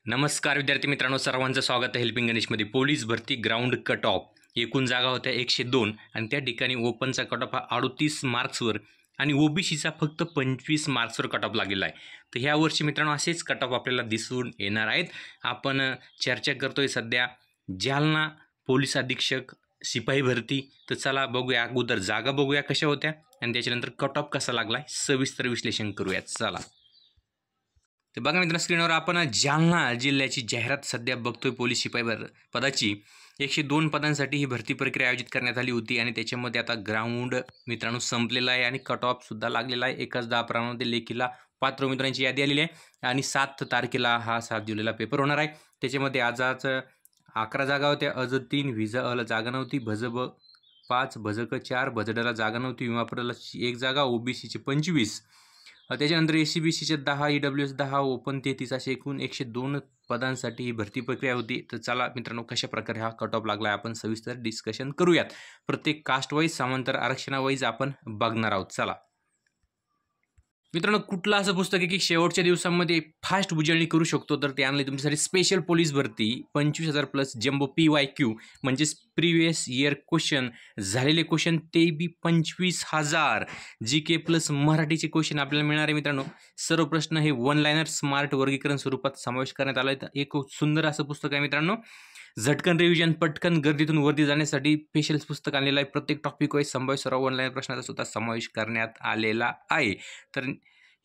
नमस्कार विद्यार्थी मित्रांनो, सर्वांचं स्वागत आहे हेल्पिंग गणेशमध्ये. पोलीस भरती ग्राउंड कट ऑफ एकूण जागा होत्या 102 आणि त्या ठिकाणी ओपनचा कट ऑफ हा 38 मार्क्सवर आणि ओबीसीचा फक्त 25 मार्क्सवर कट ऑफ लागलेला आहे. तर ह्या वर्षी मित्रांनो असेच कट ऑफ आपल्याला दिसून येणार आहेत. आपण चर्चा करतोय सध्या जालना पोलीस अधीक्षक शिपाई भरती. तर चला बघूया, अगोदर जागा बघूया कशा होत्या आणि त्याच्यानंतर कट ऑफ कसा लागलाय सविस्तर विश्लेषण करूयात. चला तर बघा मित्रांनो, स्क्रीनवर आपण जालना जिल्ह्याची जाहिरात सध्या बघतोय. पोलीस शिपाई पदाची 102 पदांसाठी ही भरती प्रक्रिया आयोजित करण्यात आली होती आणि त्याच्यामध्ये आता ग्राउंड मित्रांनो संपलेला आहे आणि कट ऑफ सुद्धा लागलेला आहे. 1-10 प्रमाणामध्ये लेखीला पात्र उमेदवारांची यादी आलेली आहे आणि 7 तारखेला हा 7 जुलैला पेपर होणार आहे. त्याच्यामध्ये आजच 11 जागा होत्या. अज 3, व्हिजा अला जागा नव्हती, भजब 5, भजक 4, भजडला जागा नव्हती, विमापुराला 1 जागा, ओबीसीचे 25, त्याच्यानंतर एसीबीसीचे 10, ईडब्ल्यूएस 10, ओपन 33 असे एकूण 102 पदांसाठी ही भरती प्रक्रिया होती. तर चला मित्रांनो, कशा प्रकारे हा कट ऑफ लागला आपण सविस्तर डिस्कशन करूयात. प्रत्येक कास्ट वाईज समांतर आरक्षणावाईज आपण बघणार आहोत. चला मित्रांनो, कुठलं असं पुस्तक आहे की शेवटच्या दिवसांमध्ये फास्ट उजळणी करू शकतो, तर ते आणले तुमच्यासाठी स्पेशल पोलीस भरती 25,000 प्लस जम्बो PYQ म्हणजेच प्रिव्हियस इयर क्वेश्चन झालेले क्वेश्चन ते बी 25,000 GK प्लस मराठीचे क्वेश्चन आपल्याला मिळणार आहे. मित्रांनो, सर्व प्रश्न हे 1 लाइनर स्मार्ट वर्गीकरण स्वरूपात समावेश करण्यात आला आहे. एक सुंदर असं पुस्तक आहे मित्रांनो. झटकन रिव्हिजन, पटकन गर्दीतून वरती जाण्यासाठी स्पेशल पुस्तक आणलेलं आहे. प्रत्येक टॉपिक वाईज संभाव्य सर्व ऑनलाईन प्रश्नाचा सुद्धा समावेश करण्यात आलेला आहे. तर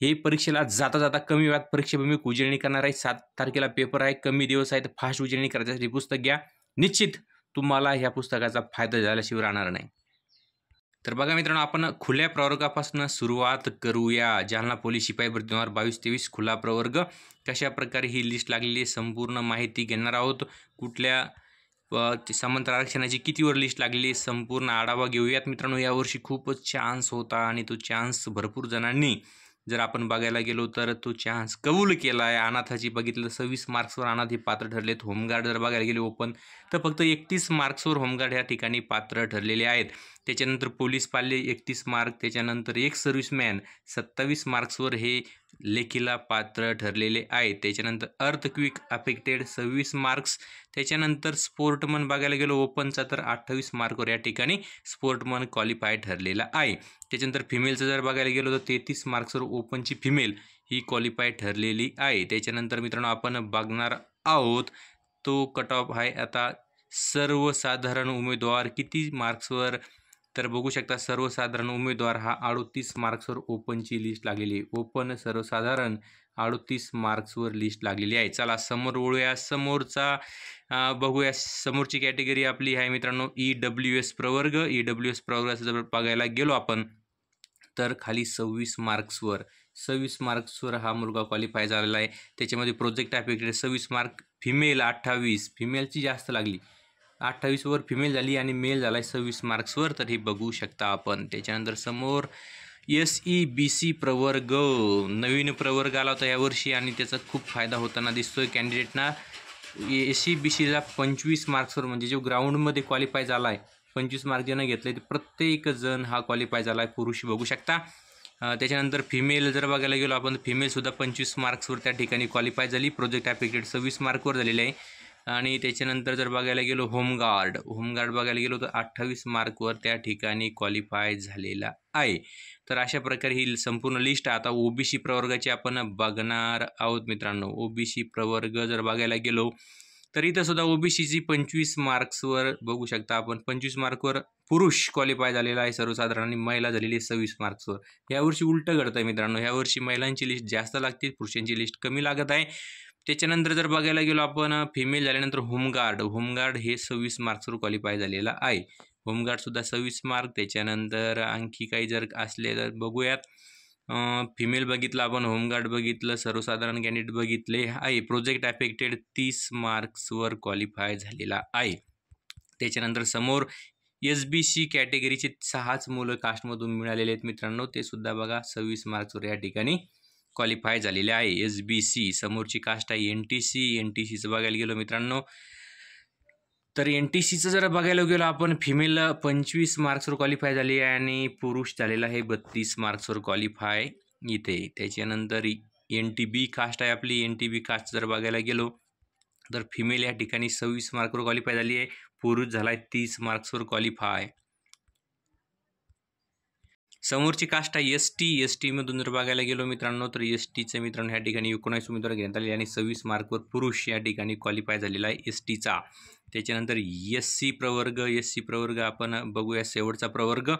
हे परीक्षेला जाता जाता कमी वेळात परीक्षेभूमिक उजळणी करणार आहे. 7 तारखेला पेपर आहे, कमी दिवस आहेत, फास्ट उजळणी करायसाठी पुस्तक घ्या. निश्चित तुम्हाला ह्या पुस्तकाचा फायदा झाल्याशिवाय राहणार नाही. तर बघा मित्रांनो, आपण खुल्या प्रवर्गापासून सुरुवात करूया. जालना पोलीस शिपाई भरती 2022-23 खुला प्रवर्ग कशा प्रकारे ही लिस्ट लागलेली आहे संपूर्ण माहिती घेणार आहोत. कुठल्या समांतर आरक्षणाची कितीवर लिस्ट लागलेली आहे संपूर्ण आढावा घेऊयात. मित्रांनो, यावर्षी खूपच चान्स होता आणि तो चान्स भरपूर जणांनी जर आपण बघायला गेलो तर तो चान्स कबूल केला आहे. अनाथाची बघितलं 26 मार्क्सवर अनाथ हे पात्र ठरलेत. होमगार्ड जर बघायला गेले ओपन तर फक्त 31 मार्क्सवर होमगार्ड ह्या ठिकाणी पात्र ठरलेले आहेत. त्याच्यानंतर पोलीस पाल्य 31 मार्क, त्याच्यानंतर एक सर्व्हिसमॅन 27 मार्क्सवर हे लेखीला पात्र ठरलेले आहेत. त्याच्यानंतर अर्थक्विक अफेक्टेड 26 मार्क्स, त्याच्यानंतर स्पोर्टमन बघायला गेलो ओपनचा तर 28 मार्कवर या ठिकाणी स्पोर्टमन क्वालिफाय ठरलेला आहे. त्याच्यानंतर फिमेलचं जर बघायला गेलो तर 33 मार्क्सवर ओपनची फिमेल ही क्वालिफाय ठरलेली आहे. त्याच्यानंतर मित्रांनो आपण बघणार आहोत तो कट ऑफ आहे आता सर्वसाधारण उमेदवार किती मार्क्सवर. तर बघू शकता सर्वसाधारण उमेदवार हा 38 मार्क्सवर ओपनची लिस्ट लागलेली आहे. ओपन सर्वसाधारण 38 मार्क्सवर लिस्ट लागलेली आहे. चला समोर वळूया. समोरचा बघूया. समोरची कॅटेगरी आपली आहे मित्रांनो EWS प्रवर्ग. EWS प्रवर्गाचं जर बघायला गेलो आपण तर खाली 26 मार्क्सवर हा मुलगा क्वालिफाय झालेला आहे. त्याच्यामध्ये प्रोजेक्ट अफेक्टेड 26 मार्क, फिमेल 28, फिमेलची जास्त लागली 28वर फिमेल झाली आणि मेल झाला आहे 26 मार्क्सवर. तर हे बघू शकता आपण. त्याच्यानंतर समोर SEBC प्रवर्ग, नवीन प्रवर्ग आला होता यावर्षी आणि त्याचा खूप फायदा होताना दिसतोय कॅन्डिडेटना. SEBCला 25 मार्क्सवर म्हणजे जो ग्राउंडमध्ये क्वालिफाय झाला आहे 25 मार्क ज्यानं घेतले ते प्रत्येक जण हा क्वालिफाय झाला आहे. पुरुष बघू शकता. त्याच्यानंतर फिमेल जर बघायला गेलो आपण फिमेलसुद्धा 25 मार्क्सवर त्या ठिकाणी क्वालिफाय झाली. प्रोजेक्ट अफेक्टेड 26 मार्कवर झालेले आहे. आणि त्याच्यानंतर जर बघायला गेलो होमगार्ड बघायला गेलो तर 28 मार्कवर त्या ठिकाणी क्वालिफाय झालेला आहे. तर अशा प्रकारे ही संपूर्ण लिस्ट आता OBC प्रवर्गाची आपण बघणार आहोत मित्रांनो. OBC प्रवर्ग जर बघायला गेलो तर इथं सुद्धा OBCची 25 मार्क्सवर बघू शकता आपण 25 मार्कवर पुरुष क्वालिफाय झालेला आहे सर्वसाधारण आणि महिला झालेली 26 मार्क्सवर. यावर्षी उलटं घडतं आहे मित्रांनो. यावर्षी महिलांची लिस्ट जास्त लागते, पुरुषांची लिस्ट कमी लागत आहे. त्याच्यानंतर जर बघायला गेलो आपण फिमेल झाल्यानंतर होमगार्ड हे 26 मार्क्सवर क्वालिफाय झालेला आहे. होमगार्डसुद्धा 26 मार्क. त्याच्यानंतर आणखी काही जर असले तर बघूयात. फिमेल बघितलं आपण, होमगार्ड बघितलं, सर्वसाधारण कॅन्डिडेट बघितले आहे. प्रोजेक्ट अफेक्टेड 30 मार्क्सवर क्वालिफाय झालेला आहे. त्याच्यानंतर समोर SBC कॅटेगरीचे 6च मुलं कास्टमधून मिळालेले आहेत मित्रांनो. ते सुद्धा बघा 26 मार्क्सवर या ठिकाणी क्वालिफाय झालेले आहे. SBC समोरची कास्ट आहे NTCचं बघायला गेलो मित्रांनो तर NTCचं जर बघायला गेलो आपण फिमेल 25 मार्क्सवर क्वालिफाय झाली आहे आणि पुरुष झालेला आहे 32 मार्क्सवर क्वालिफाय इथे. त्याच्यानंतर NTB कास्ट आहे आपली. NTB कास्ट जर बघायला गेलो तर फिमेल या ठिकाणी 26 मार्कवर क्वालिफाय झाली आहे, पुरुष झाला आहे 30 मार्क्सवर क्वालिफाय. समोरची कास्ट आहे एस टीमधून जर बघायला गेलो मित्रांनो, तर एस टीचे मित्रांनो ह्या ठिकाणी 19 उमेदवार घेण्यात आले आणि 26 मार्कवर पुरुष या ठिकाणी क्वालिफाय झालेला आहे एस टीचा. त्याच्यानंतर एस सी प्रवर्ग आपण बघूया, शेवटचा प्रवर्ग.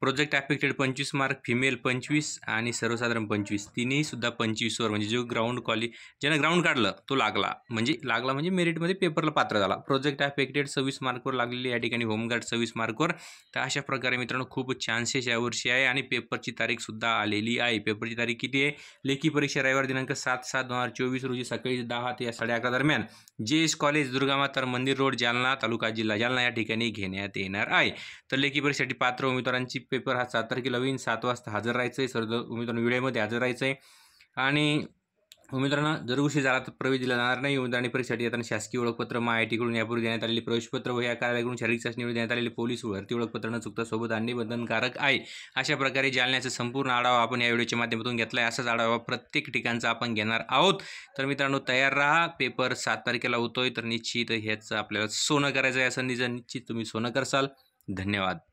प्रोजेक्ट अफेक्टेड 25 मार्क, फिमेल 25 आणि सर्वसाधारण 25, तिन्हीसुद्धा 25वर, म्हणजे जो ज्यानं ग्राउंड काढलं तो लागला म्हणजे मेरिटमध्ये पेपरला पात्र झाला. प्रोजेक्ट अफेक्टेड 26 मार्कवर लागलेली या ठिकाणी, होमगार्ड 26 मार्कवर. तर अशा प्रकारे मित्रांनो खूप चान्सेस यावर्षी आहे आणि पेपरची तारीखसुद्धा आलेली आहे. पेपरची तारीख किती आहे? लेखी परीक्षा रविवार दिनांक 7/7/2024 रोजी सकाळी 10 ते 11:30 दरम्यान JS कॉलेज, दुर्गामाता मंदिर रोड, जालना, तालुका जिल्हा जालना या ठिकाणी घेण्यात येणार आहे. तर लेखी परीक्षेसाठी पात्र उमेदवारांची पेपर हा 7 तारखेला होईल. 7 वाजता हजर राहायचं आहे, सर्व उमेदवारांना वेळेमध्ये हजर राहायचं आहे. आणि उमेदवारांना जर उशीर झाला तर प्रवेश दिला जाणार नाही. उमेदवारांनी परीक्षेसाठी येताना शासकीय ओळखपत्र, MIIT कडून यापूर्वी देण्यात आलेले प्रवेशपत्र व या कार्यालयाकडून शारीरिक चाचणीवर देण्यात आलेले पोलीस भरती ओळखपत्र न चुकता सोबत आणणे बंधनकारक आहे. अशा प्रकारे जालन्याचा संपूर्ण आढावा आपण या व्हिडिओच्या माध्यमातून घेतला आहे. असाच आढावा प्रत्येक ठिकाणचा आपण घेणार आहोत. तर मित्रांनो तयार राहा. पेपर 7 तारखेला होतोय, तर निश्चित ह्याचं आपल्याला सोनं करायचं आहे. या संधीचं निश्चित तुम्ही सोनं करसाल. धन्यवाद.